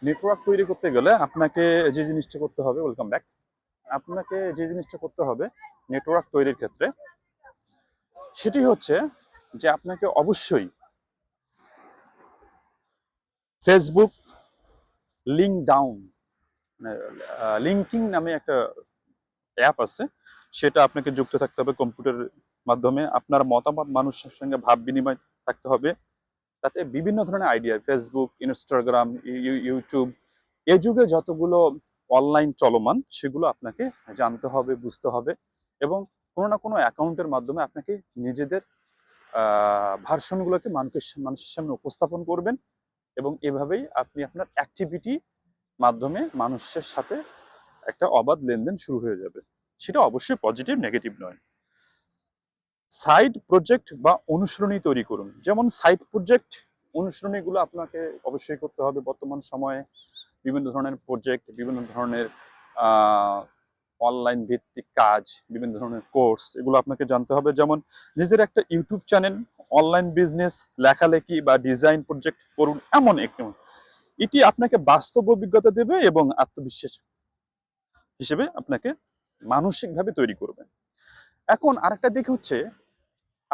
Network তৈরি করতে গেলে আপনাকে যে জিনিসটা করতে হবে, ওয়েলকাম ব্যাক, আপনাকে যে জিনিসটা করতে হবে নেটওয়ার্ক তৈরির ক্ষেত্রে, সেটি হচ্ছে যে আপনাকে অবশ্যই ফেসবুক লিঙ্ক ডাউন, লিঙ্কিং নামে একটা অ্যাপ আছে, সেটা আপনাকে যুক্ত থাকতে হবে কম্পিউটারের মাধ্যমে। আপনার মতামত মানুষের সঙ্গে ভাব বিনিময় থাকতে হবে। তাতে বিভিন্ন ধরনের আইডিয়া, ফেসবুক, ইনস্টাগ্রাম, ইউটিউব, এ যুগে যতগুলো অনলাইন চলমান সেগুলো আপনাকে জানতে হবে, বুঝতে হবে, এবং কোনো না কোনো অ্যাকাউন্টের মাধ্যমে আপনাকে নিজেদের ভার্সনগুলোকে মানুষের সামনে উপস্থাপন করবেন, এবং এভাবেই আপনি আপনার অ্যাক্টিভিটি মাধ্যমে মানুষের সাথে একটা অবাধ লেনদেন শুরু হয়ে যাবে। সেটা অবশ্যই পজিটিভ, নেগেটিভ নয়। সাইড প্রজেক্ট বা অনুসরণী তৈরি করুন। যেমন সাইড প্রজেক্ট, অনুসরণীগুলো আপনাকে অবশ্যই করতে হবে। বর্তমান সময়ে বিভিন্ন ধরনের প্রজেক্ট, বিভিন্ন ধরনের অনলাইন ভিত্তিক কাজ, বিভিন্ন ধরনের কোর্স, এগুলো আপনাকে জানতে হবে। যেমন নিজের একটা ইউটিউব চ্যানেল, অনলাইন বিজনেস, লেখালেখি বা ডিজাইন প্রজেক্ট করুন, এমন একটি এটি আপনাকে বাস্তব অভিজ্ঞতা দেবে এবং আত্মবিশ্বাস হিসেবে আপনাকে মানসিকভাবে তৈরি করবে। এখন আরেকটা দিক হচ্ছে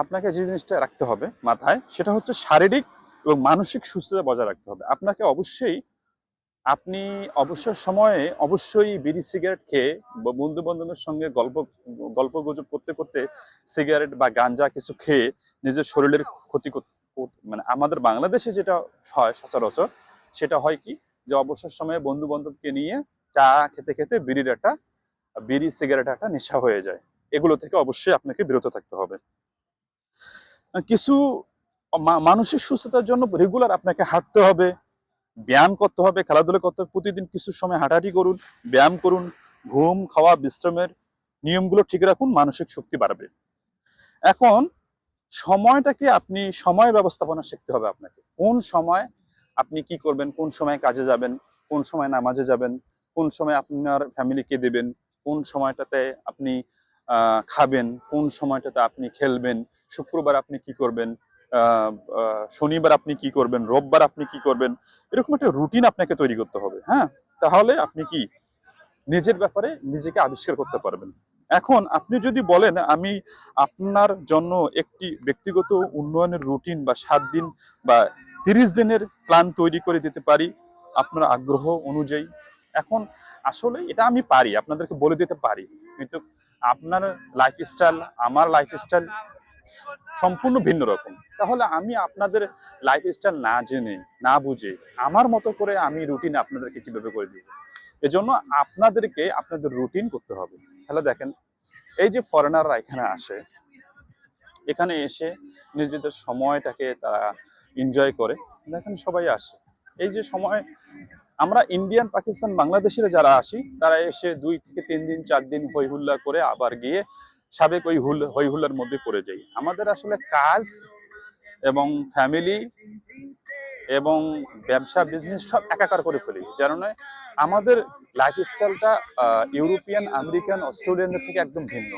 আপনাকে যে জিনিসটা রাখতে হবে মাথায়, সেটা হচ্ছে শারীরিক এবং মানসিক সুস্থতা বজায় রাখতে হবে। আপনাকে অবশ্যই, আপনি অবসর সময়ে অবশ্যই বিড়ি সিগারেট খেয়ে বা বন্ধু বান্ধবের সঙ্গে গল্প গুজব করতে করতে সিগারেট বা গাঞ্জা কিছু খেয়ে নিজের শরীরের ক্ষতি মানে আমাদের বাংলাদেশে যেটা হয় সচরাচর, সেটা হয় কি, যে অবসর সময়ে বন্ধু বান্ধবকে নিয়ে চা খেতে খেতে বিড়ি সিগারেট একটা নেশা হয়ে যায়। এগুলো থেকে অবশ্যই আপনাকে বিরত থাকতে হবে। কিছু মানসিক সুস্থতার জন্য রেগুলার আপনাকে হাঁটতে হবে, ব্যায়াম করতে হবে, খেলাধুলা করতে হবে। প্রতিদিন কিছু সময় হাঁটাহাঁটি করুন, ব্যায়াম করুন, ঘুম, খাওয়া, বিশ্রামের নিয়মগুলো ঠিক রাখুন, মানসিক শক্তি বাড়বে। এখন সময়টাকে আপনি সময় ব্যবস্থাপনা শিখতে হবে আপনাকে। কোন সময় আপনি কি করবেন, কোন সময় কাজে যাবেন, কোন সময় নামাজে যাবেন, কোন সময় আপনার ফ্যামিলিকে দেবেন, কোন সময়টাতে আপনি খাবেন, কোন সময়টাতে আপনি খেলবেন, শুক্রবার আপনি কি করবেন, শনিবার আপনি কি করবেন, রোববার আপনি কি করবেন, এরকম একটা রুটিন আপনাকে তৈরি করতে হবে। হ্যাঁ, তাহলে আপনি কি নিজের ব্যাপারে নিজেকে আবিষ্কার করতে পারবেন। এখন আপনি যদি বলেন আমি আপনার জন্য একটি ব্যক্তিগত উন্নয়নের রুটিন বা 7 দিন বা 30 দিনের প্ল্যান তৈরি করে দিতে পারি আপনার আগ্রহ অনুযায়ী। এখন আসলে এটা আমি পারি, আপনাদেরকে বলে দিতে পারি, কিন্তু আপনার লাইফস্টাইল, আমার লাইফস্টাইল সম্পূর্ণ ভিন্ন রকম। তাহলে আমি আপনাদের লাইফস্টাইল না জেনে, না বুঝে, আমার মতো করে আমি রুটিন আপনাদেরকে কিভাবে করে দিব? এজন্য আপনাদেরকে আপনাদের রুটিন করতে হবে। তাহলে দেখেন, এই যে ফরেনাররা এখানে আসে, এখানে এসে নিজেদের সময়টাকে তারা এনজয় করে, দেখেন সবাই আসে। এই যে সময়, আমরা ইন্ডিয়ান, পাকিস্তান, বাংলাদেশিরা যারা আসি, তারা এসে 2 থেকে 3 দিন 4 দিন হই হুল্লা করে আবার গিয়ে সাবেক ওই হই হুল্লার মধ্যে পড়ে যাই। আমাদের আসলে কাজ এবং ফ্যামিলি এবং ব্যবসা, বিজনেস সব একাকার করে ফেলি। যার নয় আমাদের লাইফস্টাইলটা ইউরোপিয়ান, আমেরিকান, অস্ট্রেলিয়ানদের থেকে একদম ভিন্ন।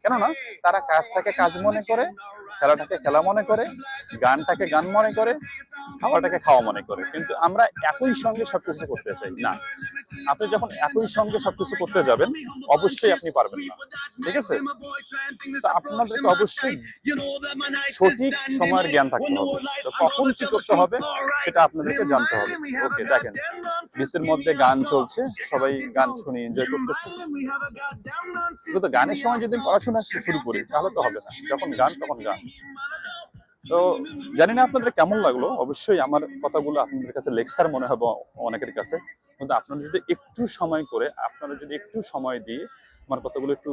কেননা তারা কাজটাকে কাজ মনে করে, খেলাটাকে খেলা মনে করে, গানটাকে গান মনে করে, খাওয়াটাকে খাওয়া মনে করে। কিন্তু আমরা একই সঙ্গে সবকিছু করতে চাই না। আপনি যখন একই সঙ্গে সবকিছু করতে যাবেন, অবশ্যই আপনি পারবেন না। ঠিক আছে? তো আপনাদেরকে অবশ্যই সঠিক সময়ের জ্ঞান থাকতে হবে। তো কখন কি করতে হবে সেটা আপনাদেরকে জানতে হবে। ওকে, দেখেন বিচের মধ্যে গান চলছে, সবাই গান শুনে এনজয় করতেছে। কিন্তু গানের সময় যদি পড়াশোনা শুরু করি তাহলে তো হবে না। যখন গান তখন গান। তো জানি না আপনাদের কেমন লাগলো। অবশ্যই আমার কথাগুলো আপনাদের কাছে লেকচার মনে হবে অনেকের কাছে, কিন্তু আপনারা যদি একটু সময় করে, আপনারা যদি একটু সময় দিয়ে আমার কথাগুলো একটু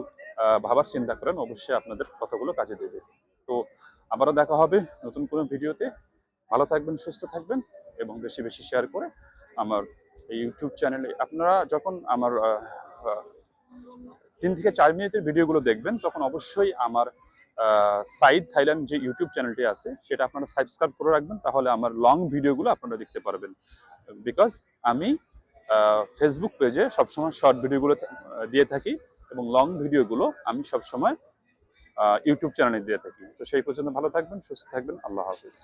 ভাবার চিন্তা করেন, অবশ্যই আপনাদের কথাগুলো কাজে দেবে। তো আবারও দেখা হবে নতুন কোনো ভিডিওতে। ভালো থাকবেন, সুস্থ থাকবেন, এবং বেশি বেশি শেয়ার করে আমার এই ইউটিউব চ্যানেলে আপনারা যখন আমার 3 থেকে 4 মিনিটের ভিডিওগুলো দেখবেন, তখন অবশ্যই আমার সাইড থাইল্যান্ড যে ইউটিউব চ্যানেলটি আছে সেটা আপনারা সাবস্ক্রাইব করে রাখবেন, তাহলে আমার লং ভিডিওগুলো আপনারা দেখতে পারবেন। বিকজ আমি ফেসবুক পেজে সবসময় শর্ট ভিডিওগুলো দিয়ে থাকি, এবং লং ভিডিওগুলো আমি সবসময় ইউটিউব চ্যানেলে দিয়ে থাকি। তো সেই পর্যন্ত ভালো থাকবেন, সুস্থ থাকবেন। আল্লাহ হাফিজ।